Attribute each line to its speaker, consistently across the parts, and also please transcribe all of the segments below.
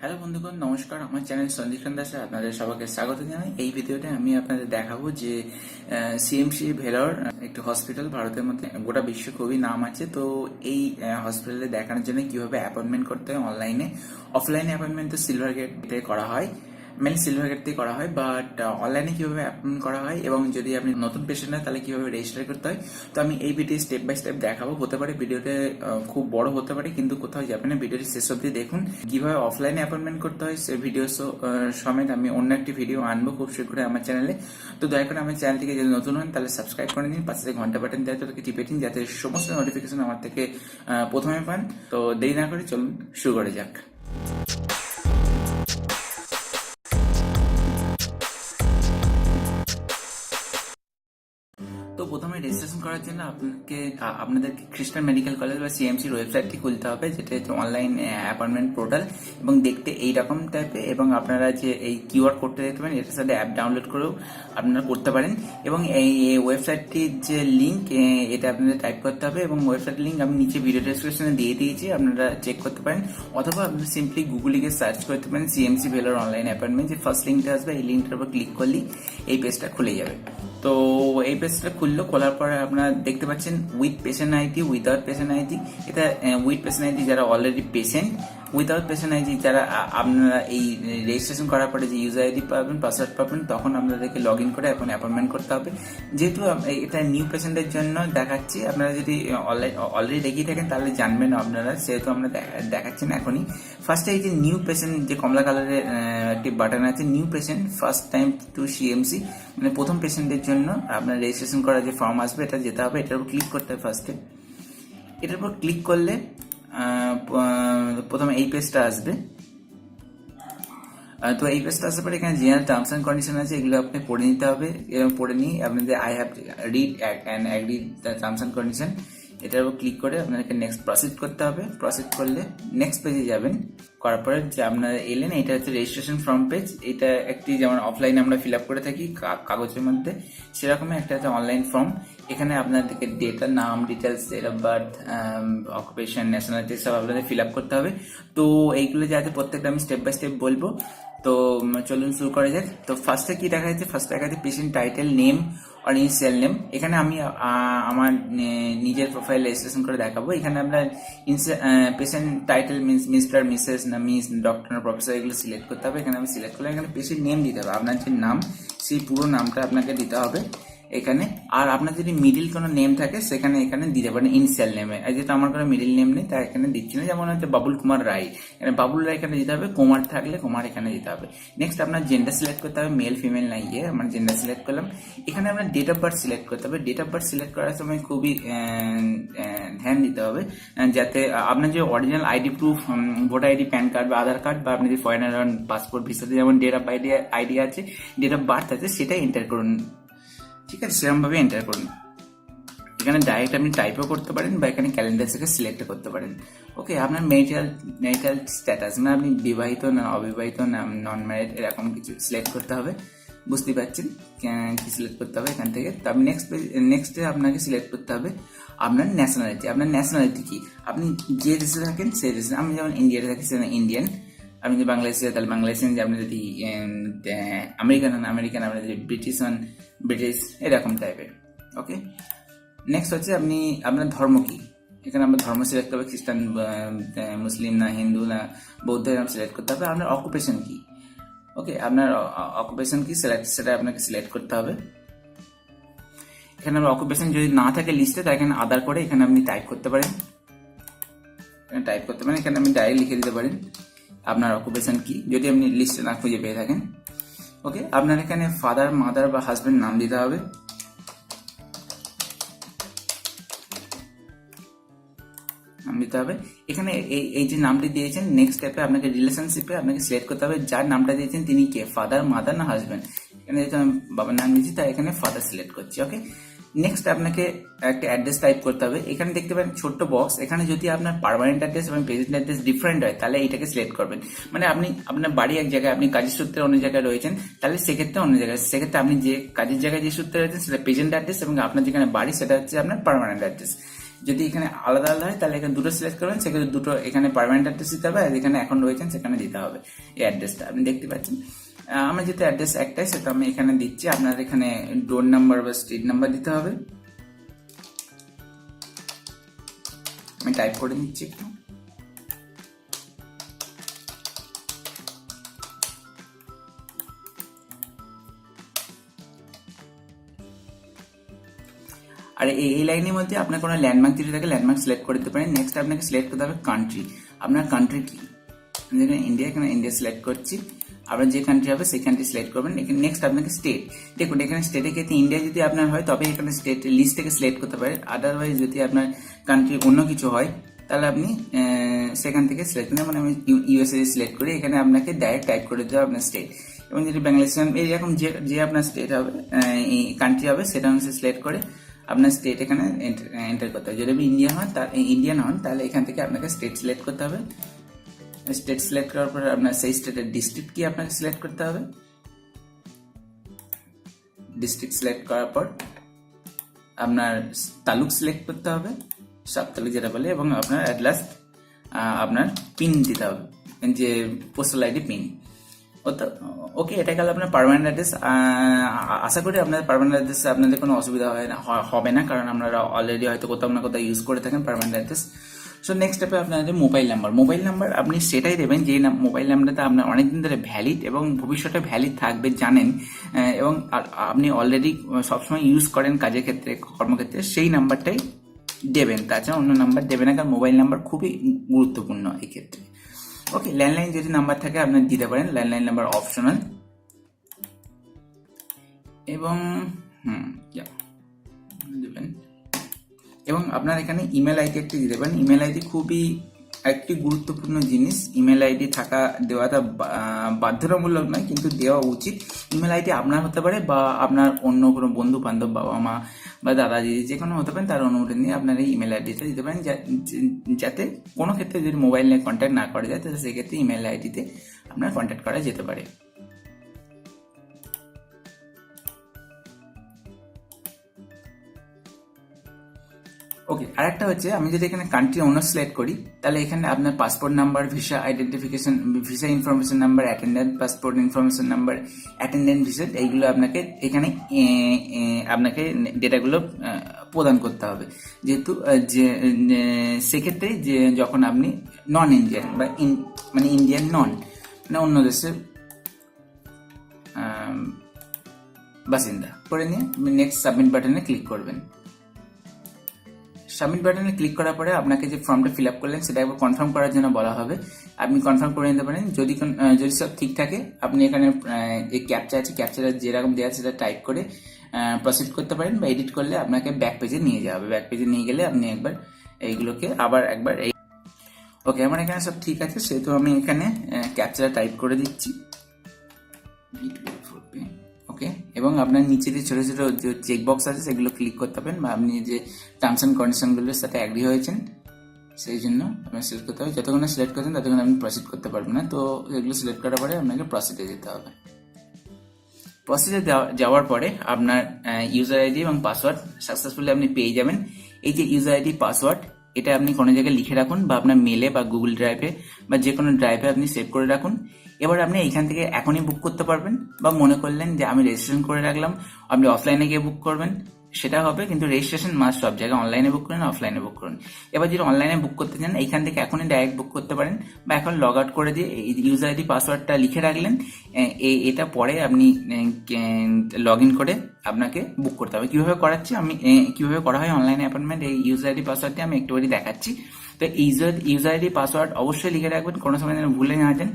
Speaker 1: Hello বন্ধুগণ, নমস্কার। আমার চ্যানেল সন্দীপ দাসে আপনাদের সবাইকে স্বাগত জানাই। এই ভিডিওতে আমি আপনাদের দেখাবো যে সিএমসি ভেলোর একটি হসপিটাল, ভারতের মধ্যে গোটা বিশ্বে খুবই নাম আছে। তো এই হসপিটালে দেখানোর জন্য কিভাবে অ্যাপয়েন্টমেন্ট করতে হয় অনলাইনে। অফলাইনে অ্যাপয়েন্টমেন্ট তো সিলভার গেটে করা হয়, মেনলি সিলভার গেট থেকে করা হয়, বাট অনলাইনে কিভাবে অ্যাপয়েন্টমেন্ট করা হয় এবং যদি আপনি নতুন পেশেন্ট হয় তাহলে কিভাবে রেজিস্টার করতে হয়, তো আমি এই ভিডিও স্টেপ বাই স্টেপ দেখাবো। হতে পারে ভিডিওতে খুব বড় হতে পারে, কিন্তু কোথাও যাবে না, ভিডিওটি শেষ অবধি দেখুন। কিভাবে অফলাইনে অ্যাপয়েন্টমেন্ট করতে হয় সেই ভিডিও সমেত আমি অন্য একটি ভিডিও আনবো খুব শীঘ্রই আমার চ্যানেলে। তো দয়া করে আমার চ্যানেলটিকে যদি নতুন হন তাহলে সাবস্ক্রাইব করে নিন, পাশে ঘন্টা বাটন দেয় তাদেরকে টিপে দিন যাতে সমস্ত নোটিফিকেশন আমার থেকে প্রথমে পান। তো দেরি না করে চলুন শুরু করে যাক। তো প্রথমে রেজিস্ট্রেশন করার জন্য আপনাদেরকে খ্রিস্টান মেডিকেল কলেজ বা সিএমসির ওয়েবসাইটটি খুলতে হবে, যেটা হচ্ছে অনলাইন অ্যাপয়েন্টমেন্ট পোর্টাল, এবং দেখতে এইরকম টাইপের। এবং আপনারা যে এই কিউআর কোডটা দেখতে পারেন, এটার সাথে অ্যাপ ডাউনলোড করেও আপনারা করতে পারেন। এবং এই ওয়েবসাইটটির যে লিঙ্ক, এটা আপনাদের টাইপ করতে হবে, এবং ওয়েবসাইটের লিঙ্ক আমি নিচে ভিডিও ডেসক্রিপশনে দিয়ে দিয়েছি, আপনারা চেক করতে পারেন। অথবা আপনারা সিম্পলি গুগলে গিয়ে সার্চ করতে পারেন সিএমসি ভেলোর অনলাইন অ্যাপয়েন্টমেন্ট। যে ফার্স্ট লিঙ্কটা আসবে, এই লিঙ্কটার উপর ক্লিক করলেই এই পেজটা খুলে যাবে। তো এই পেজটা খোলার পরে আপনারা দেখতে পাচ্ছেন with patient ID, without patient ID. এটা উইথ পেশেন্ট আইডি যারা already patient, without patient ID যারা আপনারা এই রেজিস্ট্রেশন করার পরে যে ইউজার আইডি পাবেন, পাসওয়ার্ড পাবেন, তখন আপনাদেরকে লগ ইন করে এখন অ্যাপয়েন্টমেন্ট করতে হবে। যেহেতু এটা নিউ পেশেন্টের জন্য দেখাচ্ছি, আপনারা যদি অলরেডি দেখিয়ে থাকেন তাহলে জানবেন আপনারা, সেহেতু আমরা দেখাচ্ছি না এখনই। ফার্স্টে এই যে নিউ পেশেন্ট, যে কমলা কালারের একটি বাটন আছে, new patient first time to CMC, মানে প্রথম পেশেন্টের জন্য আপনার রেজিস্ট্রেশন করার যে ফর্ম আসবে এটা যেতে হবে, এটার উপর ক্লিক করতে হবে ফার্স্টে। এটার উপর ক্লিক করলে প্রথমে এই পেজটা আসবে। তো এই পেজটা আসার পরে এখানে জেনারেল টার্মস অ্যান্ড কন্ডিশন আছে, এগুলো আপনি পড়ে নিতে হবে। এবং পড়ে নিয়ে আপনাদের I have read and agree the terms and condition, এটার উপর ক্লিক করে আপনাকে নেক্সট প্রসিড করতে হবে। প্রসিড করলে নেক্সট পেজে যাবেন। করার পরে যে আপনারা এলেন, এটা হচ্ছে রেজিস্ট্রেশন ফর্ম পেজ। এটা একটি যেমন অফলাইনে আমরা ফিল আপ করে থাকি কাগজের মধ্যে, সেরকমই একটা হচ্ছে অনলাইন ফর্ম। এখানে আপনাদেরকে ডেটা, নাম, details, date of birth, occupation, nationality সব আপনাদের ফিল আপ করতে হবে। তো এইগুলো যাতে প্রত্যেকটা আমি স্টেপ বাই স্টেপ বলবো। তো চলুন শুরু করা যাক। তো ফার্স্টে কি দেখা যাচ্ছে, ফার্স্টে দেখা যাচ্ছে পেশেন্ট টাইটেল, নেম আর ইনিশিয়াল নেম। এখানে আমি আমার নিজের প্রোফাইল রেজিস্ট্রেশন করে দেখাবো। এখানে আপনার patient title means mister, Mrs, না মিস, ডক্টর, প্রফেসর, এগুলো সিলেক্ট করতে হবে। এখানে আমি সিলেক্ট করলাম। এখানে পেশেন্ট নেম দিতে হবে, আপনার যে নাম সেই পুরো নামটা আপনাকে দিতে হবে এখানে। আর আপনার যদি মিডিল কোনো নেম থাকে সেখানে এখানে দিতে পারেন ইনিশিয়াল নেমে। যেহেতু আমার কোনো মিডিল নেম নেই তাই এখানে দিচ্ছি না, যেমন হচ্ছে বাবুল কুমার রায়, এখানে বাবুল রায় এখানে দিতে হবে। কুমার থাকলে কুমার এখানে দিতে হবে। নেক্সট আপনার জেন্ডার সিলেক্ট করতে হবে, মেল ফিমেল না ইয়ে, আমার জেন্ডার সিলেক্ট করলাম। এখানে আপনার ডেট অফ বার্থ সিলেক্ট করতে হবে। ডেট অফ বার্থ সিলেক্ট করার সময় খুবই ধ্যান দিতে হবে যাতে আপনার যে original ID proof, voter ID, pan card বা আধার কার্ড, বা আপনি যদি ফরেনার হন, পাসপোর্ট, ভিসাতে যেমন ডেট অফ আইডি আছে, ডেট অফ বার্থ আছে, সেটা এন্টার করুন। ঠিক আছে, সেরকমভাবে এন্টার করুন। এখানে ডাইরেক্ট আপনি টাইপও করতে পারেন বা এখানে ক্যালেন্ডার থেকে সিলেক্ট করতে পারেন। ওকে, আপনার মেরিটাল স্ট্যাটাস, মানে আপনি বিবাহিত না অবিবাহিত না নন ম্যারিড, এরকম কিছু সিলেক্ট করতে হবে। বুঝতে পারছেন কি সিলেক্ট করতে হবে এখান থেকে। তো আপনি নেক্সটে আপনাকে সিলেক্ট করতে হবে আপনার ন্যাশনালিটি। আপনার ন্যাশনালিটি কি, আপনি যে দেশে থাকেন সেই দেশে। আমি যেমন ইন্ডিয়াতে থাকি সেখানে ইন্ডিয়ান। আপনি যদি বাংলাদেশে তাহলে বাংলাদেশিয়ান, যে আপনি যদি আমেরিকান হন আমেরিকান, আপনি যদি ব্রিটিশ হন ব্রিটিশ, এরকম টাইপের। ওকে, নেক্সট হচ্ছে আপনি আপনার ধর্ম কি। এখানে আপনার ধর্ম সিলেক্ট করবে, খ্রিস্টান, মুসলিম না হিন্দু না বৌদ্ধ, এরকম সিলেক্ট করতে হবে। আপনার অকুপেশন কি, ওকে, আপনার অকুপেশন কি সেটা আপনাকে সিলেক্ট করতে হবে। এখানে আপনার অকুপেশন যদি না থাকে লিস্টে, তাই এখানে আদার করে এখানে আপনি টাইপ করতে পারেন। এখানে আপনি ডাইরেক্ট লিখে দিতে পারেন আপনার অকুপেশন কি, যদি আপনি লিস্টে না খুঁজে পেয়ে থাকেন। ওকে, আপনার এখানে ফাদার, মাদার বা হাজবেন্ড নাম দিতে হবে। এখানে এই যে নামটি দিয়েছেন, নেক্সট স্টেপে আপনাকে রিলেশনশিপে আপনাকে সিলেক্ট করতে হবে যার নামটা দিয়েছেন তিনি কে, ফাদার, মাদার না হাজবেন্ড। এখানে যেহেতু আমি বাবার নাম দিয়েছি তাই এখানে ফাদার সিলেক্ট করছি। ওকে, নেক্সট আপনাকে একটা অ্যাড্রেস টাইপ করতে হবে। এখানে দেখতে পারেন ছোট্ট বক্স, এখানে যদি আপনার পার্মানেন্ট অ্যাড্রেস এবং প্রেজেন্ট অ্যাড্রেস ডিফারেন্ট হয় তাহলে এইটাকে সিলেক্ট করবেন। মানে আপনি আপনার বাড়ি এক জায়গায়, আপনি কাজের সূত্রে অন্য জায়গায় রয়েছেন, তাহলে সেক্ষেত্রে অন্য জায়গায়, সেক্ষেত্রে আপনি যে কাজের জায়গায় যে সূত্রে রয়েছেন সেটা প্রেজেন্ট অ্যাড্রেস, এবং আপনার যেখানে বাড়ি সেটা হচ্ছে আপনার পার্মানেন্ট অ্যাড্রেস। যদি এখানে আলাদা আলাদা হয় তাহলে এখানে দুটো সিলেক্ট করবেন, সেক্ষেত্রে দুটো এখানে পার্মানেন্ট অ্যাড্রেস দিতে হবে, আর যেখানে এখন রয়েছেন সেখানে দিতে হবে এই অ্যাড্রেসটা। আপনি দেখতে পাচ্ছেন আমার যেহেতু অ্যাড্রেস একটাই সেটা আমি এখানে দিচ্ছি। আপনার এখানে ডোর নাম্বার বা স্ট্রিট নাম্বার দিতে হবে। আমি টাইপ করে নিচ্ছি একটু। আর এই লাইনের মধ্যে আপনার কোনো ল্যান্ডমার্ক যদি থাকে ল্যান্ডমার্ক সিলেক্ট করে দিতে পারেন। নেক্সট আপনাকে সিলেক্ট করতে হবে কান্ট্রি, আপনার কান্ট্রি কি, ইন্ডিয়া, এখানে ইন্ডিয়া সিলেক্ট করছি। আপনার যে কান্ট্রি হবে সেই কান্ট্রি সিলেক্ট করবেন। এখানে নেক্সট আপনাকে স্টেট, দেখুন এখানে স্টেটের ক্ষেত্রে ইন্ডিয়া যদি আপনার হয় তবে এখানে স্টেট লিস্ট থেকে সিলেক্ট করতে পারেন। আদারওয়াইজ যদি আপনার কান্ট্রি অন্য কিছু হয় তাহলে আপনি সেখান থেকে সিলেক্ট করেন। মানে আমি ইউএসএ সিলেক্ট করি, এখানে আপনাকে ডাইরেক্ট টাইপ করে দিতে হবে আপনার স্টেট। এবং যদি বাংলাদেশ এরকম যে আপনার স্টেট হবে কান্ট্রি হবে সেটা অনুসারে সিলেক্ট করে আপনার স্টেট এখানে এন্টার করতে হবে। যদি আপনি ইন্ডিয়ান হন তাহলে এখান থেকে আপনাকে স্টেট সিলেক্ট করতে হবে। স্টেট সিলেক্ট করার পর আপনার সেই স্টেটের ডিস্ট্রিক্ট কি আপনাকে সিলেক্ট করতে হবে। ডিস্ট্রিক্ট সিলেক্ট করার পর আপনার তালুক সিলেক্ট করতে হবে, সাব তালুক যেটা বলে, এবং আপনার অ্যাট লাস্ট আপনার পিন দিতে হবে, যে পোস্টাল আইডি পিন। ওকে, এটা গেল আপনার পার্মানেন্ট অ্যাড্রেস। আশা করি আপনার পার্মানেন্ট অ্যাড্রেসে আপনাদের কোনো অসুবিধা হবে না, কারণ আপনারা অলরেডি হয়তো কোথাও না কোথাও ইউজ করে থাকেন পার্মানেন্ট অ্যাড্রেস। সো নেক্সট স্টেপে আপনাদের মোবাইল নাম্বার আপনি সেটাই দেবেন যে মোবাইল নাম্বারটা আপনার অনেকদিন ধরে ভ্যালিড এবং ভবিষ্যতে ভ্যালিড থাকবে জানেন, এবং আপনি অলরেডি সবসময় ইউজ করেন কাজের ক্ষেত্রে, কর্মক্ষেত্রে, সেই নাম্বারটাই দেবেন। তাছাড়া অন্য নাম্বার দেবেন না, কারণ মোবাইল নাম্বার খুবই গুরুত্বপূর্ণ এই ক্ষেত্রে। ওকে, ল্যান্ডলাইন যদি নাম্বার থাকে আপনার দিতে পারেন, ল্যান্ডলাইন নাম্বার অপশনাল। এবং দেবেন, এবং আপনার এখানে ইমেল আইডি একটি দিতে পারেন। ইমেল আইডি খুবই একটি গুরুত্বপূর্ণ জিনিস। ইমেল আইডি দেওয়াটা বাধ্যতামূলক নয়, কিন্তু দেওয়া উচিত। ইমেল আইডি আপনার হতে পারে বা আপনার অন্য কোনো বন্ধু বান্ধব, বাবা মা বা দাদা দিদি যে কোনো হতে পারেন, তার অনুমতি নিয়ে আপনার এই ইমেল আইডিটা দিতে পারেন, যাতে কোনো ক্ষেত্রে যদি মোবাইল নিয়ে কন্ট্যাক্ট না করা যায় তাহলে সেক্ষেত্রে ইমেল আইডিতে আপনার কন্ট্যাক্ট করা যেতে পারে। ওকে, আরেকটা হচ্ছে আমি যদি এখানে কান্ট্রি ওনার সিলেক্ট করি তাহলে এখানে আপনার passport number, visa identification, visa information number, attendant passport information number, attendant visit, এইগুলো আপনাকে এখানে আপনাকে ডেটাগুলো প্রদান করতে হবে। যেহেতু যে সেক্ষেত্রে যে যখন আপনি নন ইন্ডিয়ান বা মানে ইন্ডিয়ান নন, মানে অন্য দেশের বাসিন্দা করে নিয়ে নেক্সট সাবমিট বাটনে ক্লিক করবেন। সাবমিট বাটনে ক্লিক করার পরে আপনাকে যে ফর্মটা ফিল আপ করলেন সেটা একবার কনফার্ম করার জন্য বলা হবে। আপনি কনফার্ম করে নিতে পারেন। যদি সব ঠিক থাকে আপনি এখানে যে ক্যাপচা আছে, ক্যাপচাটা যেরকম দেওয়া আছে সেটা টাইপ করে প্রসিড করতে পারেন, বা এডিট করলে আপনাকে ব্যাক পেজে নিয়ে যাওয়া হবে। ব্যাক পেজে নিয়ে গেলে আপনি একবার এইগুলোকে আবার একবার ওকে, আমার এখানে সব ঠিক আছে, সেহেতু আমি এখানে ক্যাপচাটা টাইপ করে দিচ্ছি। ওকে, এবং আপনার নিচে যে ছোটো ছোটো যে চেকবক্স আছে সেগুলো ক্লিক করতে পারেন, বা আপনি যে টার্মস অ্যান্ড কন্ডিশনগুলোর সাথে অ্যাগ্রি হয়েছেন সেই জন্য আপনার সিলেক্ট করতে হবে। যতক্ষণ সিলেক্ট করছেন ততক্ষণ আপনি প্রসিড করতে পারবেন না, তো এগুলো সিলেক্ট করার পরে আপনাকে প্রসিডে যেতে হবে। প্রসিডে যাওয়ার পরে আপনার ইউজার আইডি এবং পাসওয়ার্ড সাকসেসফুলি আপনি পেয়ে যাবেন। এই যে ইউজার আইডি পাসওয়ার্ড, এটা আপনি কোনো জায়গায় লিখে রাখুন, বা আপনার মেলে বা গুগল ড্রাইভে বা যে কোনো ড্রাইভে আপনি সেভ করে রাখুন। এবার আপনি এইখান থেকে এখনই বুক করতে পারবেন, বা মনে করলেন যে আমি রেজিস্ট্রেশন করে রাখলাম, আপনি অফলাইনে গিয়ে বুক করবেন সেটা হবে, কিন্তু রেজিস্ট্রেশন মাস্ট সব জায়গায়। অনলাইনে বুক করেন, অফলাইনে বুক করুন। এবার যদি অনলাইনে বুক করতে চান এইখান থেকে এখনই ডাইরেক্ট বুক করতে পারেন, বা এখন লগ আউট করে দিয়ে ইউজার আইডি পাসওয়ার্ডটা লিখে রাখলেন, এটা পরে আপনি লগ ইন করে আপনাকে বুক করতে হবে। কিভাবে কিভাবে করা হয় অনলাইনে অ্যাপয়েন্টমেন্ট, এই ইউজার আইডি পাসওয়ার্ডটি আমি একটুখানি দেখাচ্ছি। তো ইউজার আইডি পাসওয়ার্ড অবশ্যই লিখে রাখবেন, কোনো সময় যেন ভুলে না যান।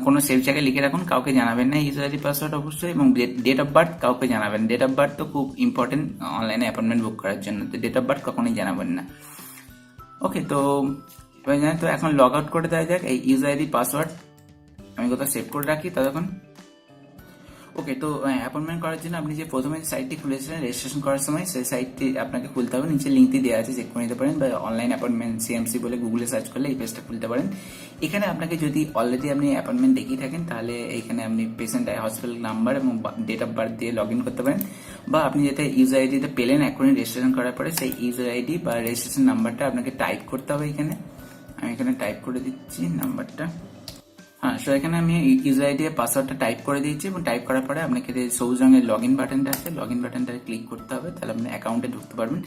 Speaker 1: কোনো সেফ জায়গায় লিখে রাখুন, কাউকে জানাবেন না ইউজার আইডি পাসওয়ার্ড অবশ্যই, এবং ডেট অফ বার্থ কাউকে জানাবেন। ডেট অফ বার্থ তো খুব ইম্পর্টেন্ট অনলাইনে অ্যাপয়েন্টমেন্ট বুক করার জন্য, তো ডেট অফ বার্থ কখনোই জানাবেন না। ওকে, তো তো এখন লগ আউট করে দেওয়া যাক। এই ইউজার আইডি পাসওয়ার্ড আমি কোথাও সেভ করে রাখি ততক্ষণ। ওকে, তো অ্যাপয়েন্টমেন্ট করার জন্য আপনি যে প্রথমে সাইটটি খুলেছিলেন রেজিস্ট্রেশন করার সময়, সেই সাইটটি আপনাকে খুলতে হবে। নিচে লিঙ্কটি দেওয়া আছে, চেক করে নিতে পারেন, বা অনলাইন অ্যাপয়েন্টমেন্ট সিএমসি বলে গুগলে সার্চ করলে এই পেজটা খুলতে পারেন। এখানে আপনাকে যদি অলরেডি আপনি অ্যাপয়েন্টমেন্ট দেখিয়ে থাকেন, তাহলে এখানে আপনি পেশেন্ট হসপিটাল নাম্বার এবং ডেট অফ বার্থ দিয়ে লগ ইন করতে পারেন, বা আপনি যেটা ইউজার আইডিতে পেলেন এখনই রেজিস্ট্রেশন করার পরে, সেই ইউজার আইডি বা রেজিস্ট্রেশন নাম্বারটা আপনাকে টাইপ করতে হবে। এখানে আমি এখানে টাইপ করে দিচ্ছি নাম্বারটা। হ্যাঁ, সো এখানে আমি ইউজার আইডি এর পাসওয়ার্ডটা টাইপ করে দিয়েছি, এবং টাইপ করার পরে আপনাকে যে সবুজ রঙের লগ ইন বাটনটা আছে, লগ ইন বাটনটা ক্লিক করতে হবে, তাহলে আপনি অ্যাকাউন্টে ঢুকতে পারবেন।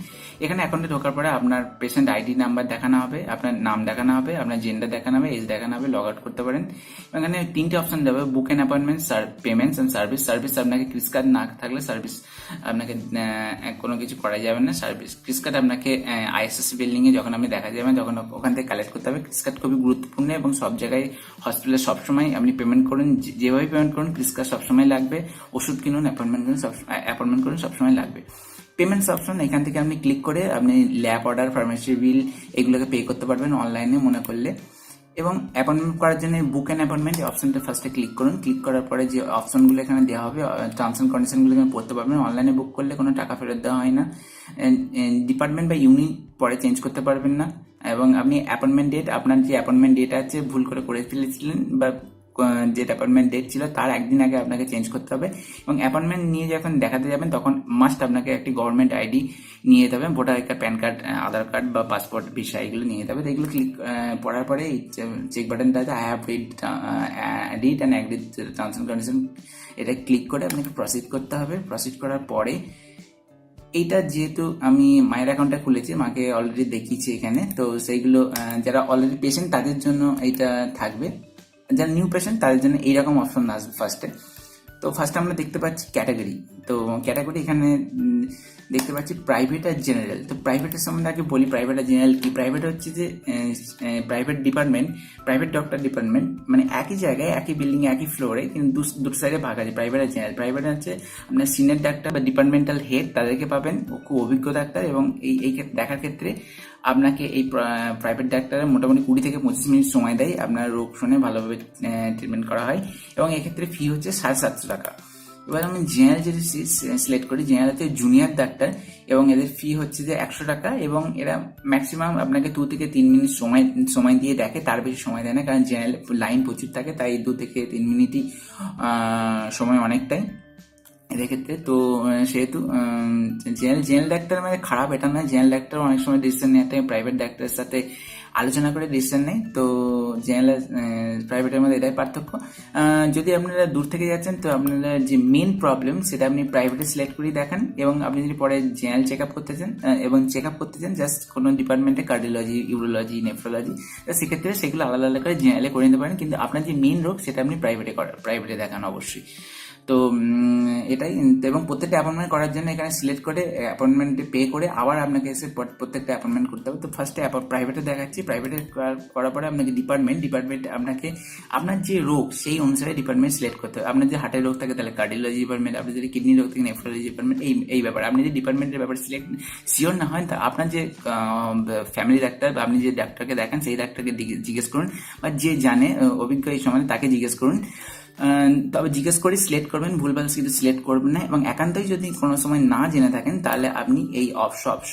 Speaker 1: এখানে অ্যাকাউন্টে ঢোকার পরে আপনার পেশেন্ট আইডি নাম্বার দেখানো হবে, আপনার নাম দেখানো হবে, আপনার জেন্ডার দেখানো হবে, এজ দেখানো হবে, লগ আউট করতে পারেন। এখানে 3টে অপশন দেবে, book an appointment, payments and service. Service আপনাকে ক্রিস কার্ড না থাকলে সার্ভিস আপনাকে কোনো কিছু করা যাবে না। সার্ভিস ক্রিস কার্ড আপনাকে আইএসএস বিল্ডিং এ যখন আপনি দেখা যাবেন তখন ওখান থেকে কালেক্ট করতে হবে। ক্রিস কার্ড খুবই গুরুত্বপূর্ণ, এবং সব জায়গায় হসপিটালে সবসময় আপনি পেমেন্ট করুন, যেভাবে পেমেন্ট করুন ক্রিস কার্ড সবসময় লাগবে। ওষুধ কিনুন, অ্যাপয়েন্টমেন্ট করুন, সবসময় লাগবে। পেমেন্টস অপশন, এখান থেকে আপনি ক্লিক করে আপনি ল্যাব অর্ডার, ফার্মেসি বিল এগুলোকে পে করতে পারবেন অনলাইনে মনে করলে। এবং অ্যাপয়েন্টমেন্ট করার জন্য বুক অ্যান অ্যাপয়েন্টমেন্ট এই অপশনটা ফার্স্টে ক্লিক করুন। ক্লিক করার পরে যে অপশনগুলো এখানে দেওয়া হবে, টার্মস অ্যান্ড কন্ডিশনগুলো এখানে পড়তে পারবেন। অনলাইনে বুক করলে কোনো টাকা ফেরত দেওয়া হয় না। ডিপার্টমেন্ট বা ইউনিট পরে চেঞ্জ করতে পারবেন না। এবং আপনি অ্যাপয়েন্টমেন্ট ডেট, আপনার যে অ্যাপয়েন্টমেন্ট ডেট আছে ভুল করে ফেলেছিলেন, বা যে অ্যাপয়েন্টমেন্ট ডেট ছিল তার একদিন আগে আপনাকে চেঞ্জ করতে হবে। এবং অ্যাপয়েন্টমেন্ট নিয়ে যখন দেখাতে যাবেন তখন মাস্ট আপনাকে একটি গভর্নমেন্ট আইডি নিয়ে যেতে হবে, ভোটার কার্ড, প্যান কার্ড, আধার কার্ড বা পাসপোর্ট, ভিসা এগুলো নিয়ে যেতে হবে। তো এগুলো ক্লিক পড়ার পরে এই চেক বাটনটা আছে, I have read and agreed terms and condition, এটা ক্লিক করে আপনাকে প্রসিড করতে হবে। প্রসিড করার পরে এইটা যেহেতু আমি মায়ের অ্যাকাউন্টটা খুলেছি, মাকে অলরেডি দেখিয়েছি এখানে, তো সেইগুলো যারা অলরেডি পেশেন্ট তাদের জন্য এইটা থাকবে, যারা নিউ পেশেন্ট তাদের জন্য এইরকম অপশন আসবে ফার্স্টে। তো ফার্স্টে আমরা দেখতে পাচ্ছি ক্যাটাগরি। তো ক্যাটাগরি এখানে দেখতে পাচ্ছি প্রাইভেট আর জেনারেল। তো প্রাইভেটের সম্বন্ধে আগে বলি, প্রাইভেট আর জেনারেল কি। প্রাইভেট হচ্ছে যে private department, private doctor department, মানে একই জায়গায় একই বিল্ডিং এ একই ফ্লোরে, কিন্তু দুটো সাইডে ভাগ আছে, প্রাইভেট আর জেনারেল। প্রাইভেট হচ্ছে আপনার সিনিয়র ডাক্তার বা ডিপার্টমেন্টাল হেড, তাদেরকে পাবেন, ও খুব অভিজ্ঞ ডাক্তার, এবং এই দেখার ক্ষেত্রে আপনাকে এই প্রাইভেট ডাক্তারের মোটামুটি 20 থেকে 25 মিনিট সময় দেয়, আপনার রোগ শুনে ভালোভাবে ট্রিটমেন্ট করা হয়, এবং এক্ষেত্রে ফি হচ্ছে 750 টাকা। এবার আমি জেনারেল যদি সিলেক্ট করি, জেনারেল হচ্ছে জুনিয়র ডাক্তার, এবং এদের ফি হচ্ছে যে 100 টাকা, এবং এরা ম্যাক্সিমাম আপনাকে 2 থেকে 3 মিনিট সময় দিয়ে দেখে, তার বেশি সময় দেয় না, কারণ জেনারেল লাইন প্রচুর থাকে, তাই 2 থেকে 3 মিনিটই সময় অনেকটাই এদের ক্ষেত্রে। তো সেহেতু জেনারেল ডাক্তার মানে খারাপ এটা নয়, জেনারেল ডাক্তার অনেক সময় ডিসিশন নেয় প্রাইভেট ডাক্তারের সাথে আলোচনা করে ডিসিশন নেই। তো জেনারেল প্রাইভেটের মধ্যে এটাই পার্থক্য। যদি আপনারা দূর থেকে যাচ্ছেন, তো আপনারা যে মেন প্রবলেম সেটা আপনি প্রাইভেটে সিলেক্ট করে দেখান, এবং আপনি যদি পরে জেনারেল চেক আপ করতে চান, এবং চেক আপ করতে চান জাস্ট কোনো ডিপার্টমেন্টে, কার্ডিওলজি, ইউরোলজি, নেফ্রোলজি, সেক্ষেত্রে সেগুলো আলাদা আলাদা করে জেনারেলে করে নিতে পারেন, কিন্তু আপনার যে মেন রোগ সেটা আপনি প্রাইভেটে দেখান অবশ্যই। তো এটাই। এবং প্রত্যেকটা অ্যাপয়েন্টমেন্ট করার জন্য এখানে সিলেক্ট করে অ্যাপয়েন্টমেন্টে পে করে আবার আপনাকে এসে প্রত্যেকটা অ্যাপয়েন্টমেন্ট করতে হবে। তো ফার্স্টে প্রাইভেটে দেখাচ্ছি, প্রাইভেটে করার পরে আপনাকে ডিপার্টমেন্ট আপনাকে আপনার যে রোগ সেই অনুসারে ডিপার্টমেন্ট সিলেক্ট করতে হবে। আপনার যে হার্টের রোগ থাকে তাহলে কার্ডিওলজি ডিপার্টমেন্ট, আপনার যদি কিডনি রোগ থাকে নেফ্রোলজি ডিপার্টমেন্ট। এই ব্যাপারে আপনি যে ডিপার্টমেন্টের ব্যাপারে শিওর না হয়, তা আপনার যে ফ্যামিলি ডাক্তার বা আপনি যে ডাক্তারকে দেখান সেই ডাক্তারকে জিজ্ঞেস করুন, বা যে জানে অভিজ্ঞ এই সময় তাকে জিজ্ঞেস করুন। তবে জিজ্ঞেস করে সিলেক্ট করবেন, ভুলভাল কিন্তু সিলেক্ট করবেন না। এবং একান্তই যদি কোনো সময় না জেনে থাকেন, তাহলে আপনি এই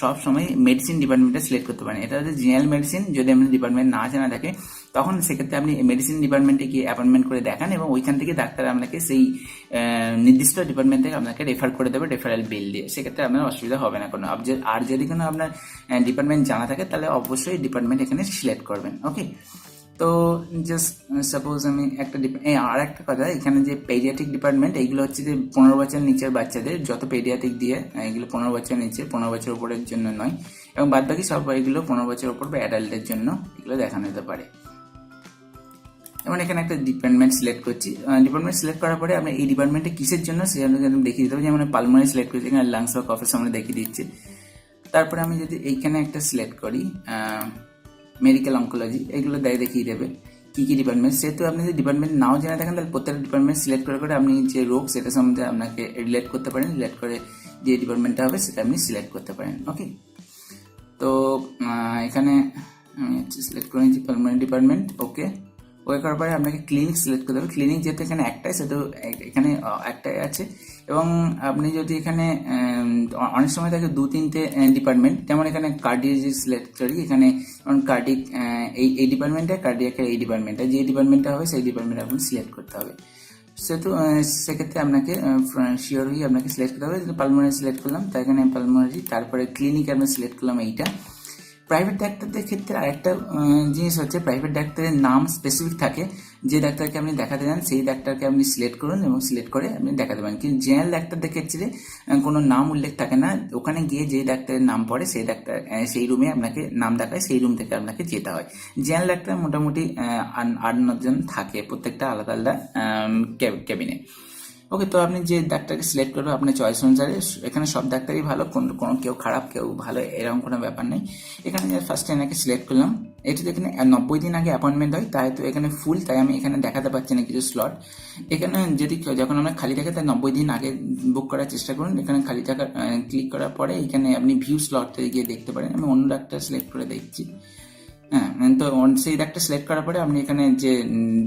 Speaker 1: সব সময় মেডিসিন ডিপার্টমেন্টে সিলেক্ট করতে পারেন। এটা হচ্ছে জেনারেল মেডিসিন, যদি আপনার ডিপার্টমেন্ট না জানা থাকে তখন সেক্ষেত্রে আপনি মেডিসিন ডিপার্টমেন্টে গিয়ে অ্যাপয়েন্টমেন্ট করে দেখান, এবং ওইখান থেকে ডাক্তার আপনাকে সেই নির্দিষ্ট ডিপার্টমেন্ট থেকে আপনাকে রেফার করে দেবে রেফারেল বিল দিয়ে। সেক্ষেত্রে আপনার অসুবিধা হবে না কোনো। আর যদি কোনো আপনার ডিপার্টমেন্ট জানা থাকে তাহলে অবশ্যই ডিপার্টমেন্ট এখানে সিলেক্ট করবেন। ওকে, তো জাস্ট সাপোজ আমি আর একটা কথা, এখানে যে পেডিয়াট্রিক ডিপার্টমেন্ট, এইগুলো হচ্ছে যে 15 বছর নিচের বাচ্চাদের, যত পেডিয়াট্রিক দিয়ে এগুলো 15 বছর নিচে, 15 বছর উপরের জন্য নয়, এবং বাদ বাকি সব এগুলো 15 বছর উপর বা অ্যাডাল্টের জন্য এগুলো দেখানো যেতে পারে। যেমন এখানে একটা ডিপার্টমেন্ট সিলেক্ট করছি, ডিপার্টমেন্ট সিলেক্ট করার পরে আপনি এই ডিপার্টমেন্টে কিসের জন্য সেটা দেখিয়ে দিতে হবে। যেমন পালমোনারি সিলেক্ট করছি, এখানে লাংস বা কফের সামনে দেখিয়ে দিচ্ছি। তারপরে আমি যদি এইখানে একটা সিলেক্ট করি মেডিকেল অঙ্কোলজি, এগুলো দেখিয়ে দেবে কি কি ডিপার্টমেন্ট। সেহেতু আপনি যদি ডিপার্টমেন্ট নাও জেনে থাকেন, তাহলে প্রত্যেকটা ডিপার্টমেন্ট সিলেক্ট করে আপনি যে রোগ সেটা সম্বন্ধে আপনাকে রিলেট করতে পারেন, রিলেট করে যে ডিপার্টমেন্টটা হবে সেটা আপনি সিলেক্ট করতে পারেন। ওকে, তো এখানে আমি সিলেক্ট করে নিচ্ছি পালমোনারি ডিপার্টমেন্ট। ওকে, ওকে করার পরে আপনাকে ক্লিনিক সিলেক্ট করতে হবে। ক্লিনিক যেহেতু এখানে একটাই, সেহেতু এখানে একটাই আছে। এবং আপনি যদি এখানে অনেক সময় থাকে 2-3টে ডিপার্টমেন্ট, যেমন এখানে কার্ডিওলজি সিলেক্ট করি, এখানে যেমন কার্ডিক এই ডিপার্টমেন্টে, কার্ডিয়াকের এই ডিপার্টমেন্টে, যে ডিপার্টমেন্টটা হবে সেই ডিপার্টমেন্ট আপনি সিলেক্ট করতে হবে। সেহেতু সেক্ষেত্রে আপনাকে শিওর হয়ে আপনাকে সিলেক্ট করতে হবে। পালমোনারি সিলেক্ট করলাম, তাই এখানে পালমোনারি, তারপরে ক্লিনিক আমি সিলেক্ট করলাম এইটা। প্রাইভেট ডাক্তারদের ক্ষেত্রে আরেকটা জিনিস হচ্ছে, প্রাইভেট ডাক্তারের নাম স্পেসিফিক থাকে, যে ডাক্তারকে আপনি দেখাতে যান সেই ডাক্তারকে আপনি সিলেক্ট করুন এবং সিলেক্ট করে আপনি দেখাতে পারেন। কিন্তু জেনারেল ডাক্তারদের ক্ষেত্রে কোনো নাম উল্লেখ থাকে না, ওখানে গিয়ে যে ডাক্তারের নাম পড়ে সেই ডাক্তার সেই রুমে আপনাকে নাম দেখায়, সেই রুম থেকে আপনাকে যেতে হয়। জেনারেল ডাক্তার মোটামুটি 8-9 জন থাকে, প্রত্যেকটা আলাদা আলাদা কেবিনে। ওকে, তো আপনি যে ডাক্তারকে সিলেক্ট করবে আপনার চয়েস অনুসারে, এখানে সব ডাক্তারই ভালো, কোনো কেউ খারাপ কেউ ভালো এরকম কোনো ব্যাপার নেই। এখানে ফার্স্টে এনাকে সিলেক্ট করলাম, এটি এখানে 90 দিন আগে অ্যাপয়েন্টমেন্ট হয়, তাই তো এখানে ফুল, তাই আমি এখানে দেখাতে পাচ্ছি না কিছু স্লট। এখানে যদি যখন আমরা খালি থাকে তাই 90 দিন আগে বুক করার চেষ্টা করুন। এখানে খালি থাকা ক্লিক করার পরে এখানে আপনি ভিউ স্লটে গিয়ে দেখতে পারেন। আমি অন্য ডাক্তার সিলেক্ট করে দেখছি। হ্যাঁ, তো সেই ডাক্তার সিলেক্ট করার পরে আপনি এখানে যে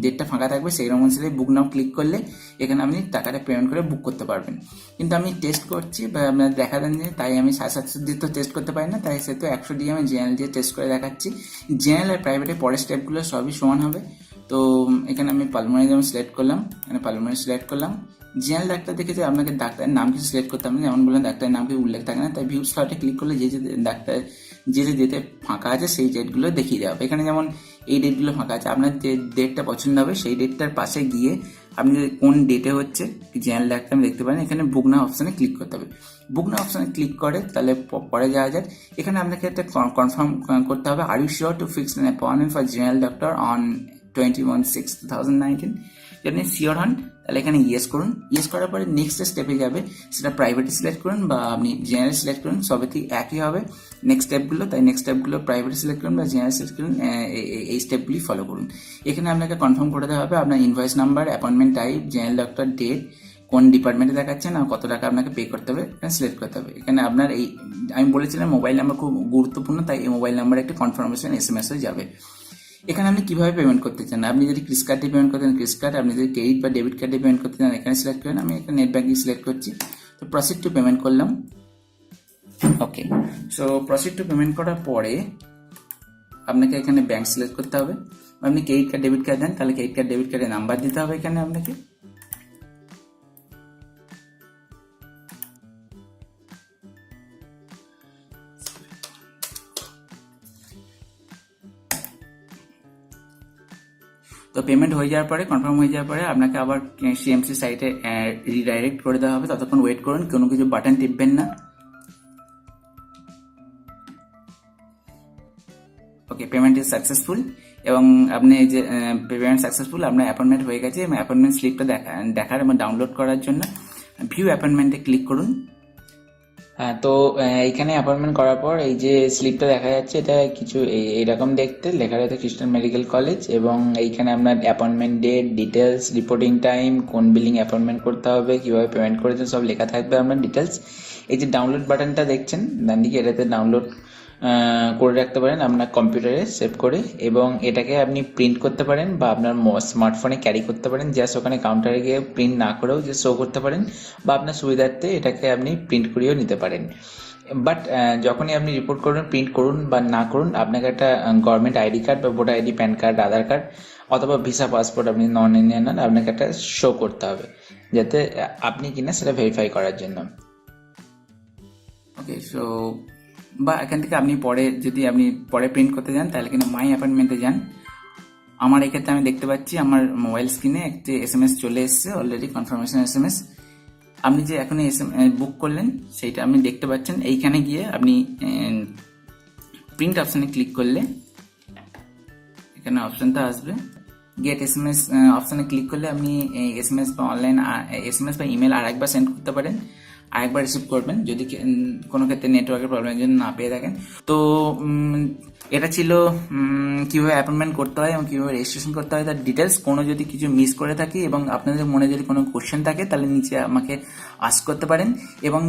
Speaker 1: ডেটটা ফাঁকা থাকবে সেই রকম অনুসারে বুক নাও ক্লিক করলে এখানে আপনি টাকাটা পেমেন্ট করে বুক করতে পারবেন। কিন্তু আমি টেস্ট করছি বা আপনার দেখা দেন যে, তাই আমি 750 দিয়ে তো টেস্ট করতে পারি না, তাই সে তো 100 দিয়ে আমি জেনারেল দিয়ে টেস্ট করে দেখাচ্ছি। জেনারেল আর প্রাইভেটের পরের স্টেপগুলো সবই সমান হবে। তো এখানে আমি পালমোনারি যেমন সিলেক্ট করলাম, এখানে পালমোনারি সিলেক্ট করলাম। জেনারেল ডাক্তার দেখে যে আপনাকে ডাক্তারের নাম কিছু সিলেক্ট করতে হবে না, যেমন বললাম ডাক্তারের নাম কিছু উল্লেখ থাকে না, তাই ভিউ স্লটে ক্লিক করলে যে ডাক্তার যে ডেটে ফাঁকা আছে সেই ডেটগুলো দেখিয়ে দেওয়া হবে। এখানে যেমন এই ডেটগুলো ফাঁকা আছে, আপনার যে ডেটটা পছন্দ হবে সেই ডেটটার পাশে গিয়ে আপনি যদি কোন ডেটে হচ্ছে জেনারেল ডাক্তার আমি দেখতে পারেন, এখানে বুক নাও অপশানে ক্লিক করতে হবে। বুক নাও অপশানে ক্লিক করে তাহলে পরে যাওয়া যাক। এখানে আপনাকে একটা কনফার্ম করতে হবে, are you sure to fix an appointment for general doctor on 21/6/2019। যদি শিওর হন তাহলে এখানে ইয়েস করুন। ইয়েস করার পরে নেক্সট স্টেপে যাবে, সেটা প্রাইভেটে সিলেক্ট করুন বা আপনি জেনারেল সিলেক্ট করুন, সবেতেই একই হবে নেক্সট স্টেপগুলো। তাই নেক্সট স্টেপগুলো প্রাইভেটে সিলেক্ট করুন বা জেনারেল সিলেক্ট করুন, এই স্টেপগুলি ফলো করুন। এখানে আপনাকে কনফার্ম করে দেওয়া হবে আপনার invoice number, appointment type, general doctor, date, কোন ডিপার্টমেন্টে দেখাচ্ছেন আর কত টাকা আপনাকে পে করতে হবে এখানে সিলেক্ট করতে হবে। এখানে আপনার এই আমি বলেছিলাম মোবাইল নাম্বার খুব গুরুত্বপূর্ণ, তাই এই মোবাইল নাম্বারে একটি কনফার্মেশন SMS হয়ে যাবে। এখানে আপনি কিভাবে পেমেন্ট করতে চান, আপনি যদি ক্রেডিট কার্ড দিয়ে পেমেন্ট করতে চান ক্রেডিট কার্ড, আপনি যদি ক্রেডিট বা ডেবিট কার্ড দিয়ে পেমেন্ট করতে চান এখানে সিলেক্ট করেন। আমি এখানে নেট ব্যাঙ্কিং সিলেক্ট করছি, তো প্রসিড টু পেমেন্ট করলাম। ওকে, সো প্রসিড টু পেমেন্ট করার পরে আপনাকে এখানে ব্যাংক সিলেক্ট করতে হবে। আপনি ক্রেডিট কার্ড ডেবিট কার্ড দেন তাহলে ক্রেডিট কার্ড ডেবিট কার্ডের নাম্বার দিতে হবে এখানে আপনাকে। তো পেমেন্ট হয়ে যাওয়ার পরে, কনফার্ম হয়ে যাওয়ার পরে আপনাকে আবার CMC সাইটে রিডাইরেক্ট করে দেওয়া হবে। ততক্ষণ ওয়েট করুন, কোনো কিছু বাটন টিপবেন না। ওকে, পেমেন্ট ইজ সাকসেসফুল এবং আপনি যে পেমেন্ট সাকসেসফুল, আপনার অ্যাপয়েন্টমেন্ট হয়ে গেছে এবং অ্যাপয়েন্টমেন্ট স্লিপটা দেখার এবং ডাউনলোড করার জন্য ভিউ অ্যাপয়েন্টমেন্টে ক্লিক করুন। হ্যাঁ, তো এইখানে অ্যাপয়েন্টমেন্ট করার পর এই যে স্লিপটা দেখা যাচ্ছে, এটা কিছু এইরকম দেখতে, লেখা রয়েছে খ্রিস্টান মেডিকেল কলেজ এবং এইখানে আপনার appointment date, details, reporting time, কোন বিলিং অ্যাপয়েন্টমেন্ট করতে হবে, কিভাবে পেমেন্ট করেছেন সব লেখা থাকবে আপনার ডিটেলস। এই যে ডাউনলোড বাটনটা দেখছেন ডান দিকে, এটাতে ডাউনলোড করে রাখতে পারেন আপনার কম্পিউটারে সেভ করে, এবং এটাকে আপনি প্রিন্ট করতে পারেন বা আপনার স্মার্টফোনে ক্যারি করতে পারেন, জাস্ট ওখানে কাউন্টারে গিয়ে প্রিন্ট না করেও যে শো করতে পারেন, বা আপনার সুবিধার্থে এটাকে আপনি প্রিন্ট করিয়েও নিতে পারেন। বাট যখনই আপনি রিপোর্ট করুন, প্রিন্ট করুন বা না করুন, আপনাকে একটা গভর্নমেন্ট আইডি কার্ড বা ভোটার আইডি, প্যান কার্ড, আধার কার্ড অথবা ভিসা পাসপোর্ট আপনি নন ইন্ডিয়ান আপনাকে একটা শো করতে হবে, যাতে আপনি কিনা সেটা ভেরিফাই করার জন্য। ওকে, সো বা এখান থেকে আপনি পরে যদি আপনি পরে প্রিন্ট করতে যান তাহলে কিন্তু মাই অ্যাপয়েন্টমেন্টে যান। আমার এক্ষেত্রে আমি দেখতে পাচ্ছি আমার মোবাইল স্ক্রিনে একটি SMS চলে এসেছে অলরেডি, কনফার্মেশন SMS। আপনি যে এখন বুক করলেন সেইটা আপনি দেখতে পাচ্ছেন। এইখানে গিয়ে আপনি প্রিন্ট অপশানে ক্লিক করলে এখানে অপশানটা আসবে, গেট SMS অপশানে ক্লিক করলে আপনি SMS বা অনলাইন SMS বা ইমেল আরেকবার সেন্ড করতে পারেন, আরেকবার রিসিভ করবেন যদি কোনো ক্ষেত্রে নেটওয়ার্কের প্রবলেমের জন্য না পেয়ে থাকেন। তো এটা ছিল কিভাবে অ্যাপয়েন্টমেন্ট করতে হয় এবং কিভাবে রেজিস্ট্রেশন করতে হয় তার ডিটেলস। কোনো যদি কিছু মিস করে থাকি এবং আপনাদের মনে যদি কোনো কোশ্চেন থাকে তাহলে নিচে আমাকে আস্ক করতে পারেন। এবং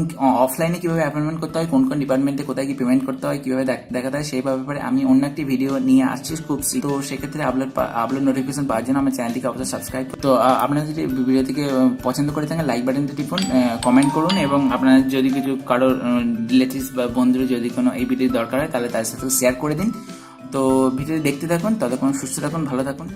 Speaker 1: অফলাইনে কিভাবে অ্যাপয়েন্টমেন্ট করতে হয়, কোন কোন ডিপার্টমেন্টে কোথায় কি পেমেন্ট করতে হয়, কিভাবে দেখাতে হয়, সেই ব্যাপারে আমি অন্য একটি ভিডিও নিয়ে আসছি খুব শীঘ্র। তো সেক্ষেত্রে আপলোড নোটিফিকেশন পাওয়ার জন্য আমার চ্যানেলটিকে অবশ্যই সাবস্ক্রাইব। তো আপনারা যদি ভিডিওটিকে পছন্দ করে থাকেন লাইক বাটনটি টিপুন, কমেন্ট করুন এবং আপনার যদি কিছু কারোর রিলেটিভস বা বন্ধুর যদি কোনো এই ভিডিও দরকার হয় তাহলে তার সাথে শেয়ার করে দিন। তো ভিডিও দেখতে থাকুন, ততক্ষণ সুস্থ থাকুন, ভালো থাকুন।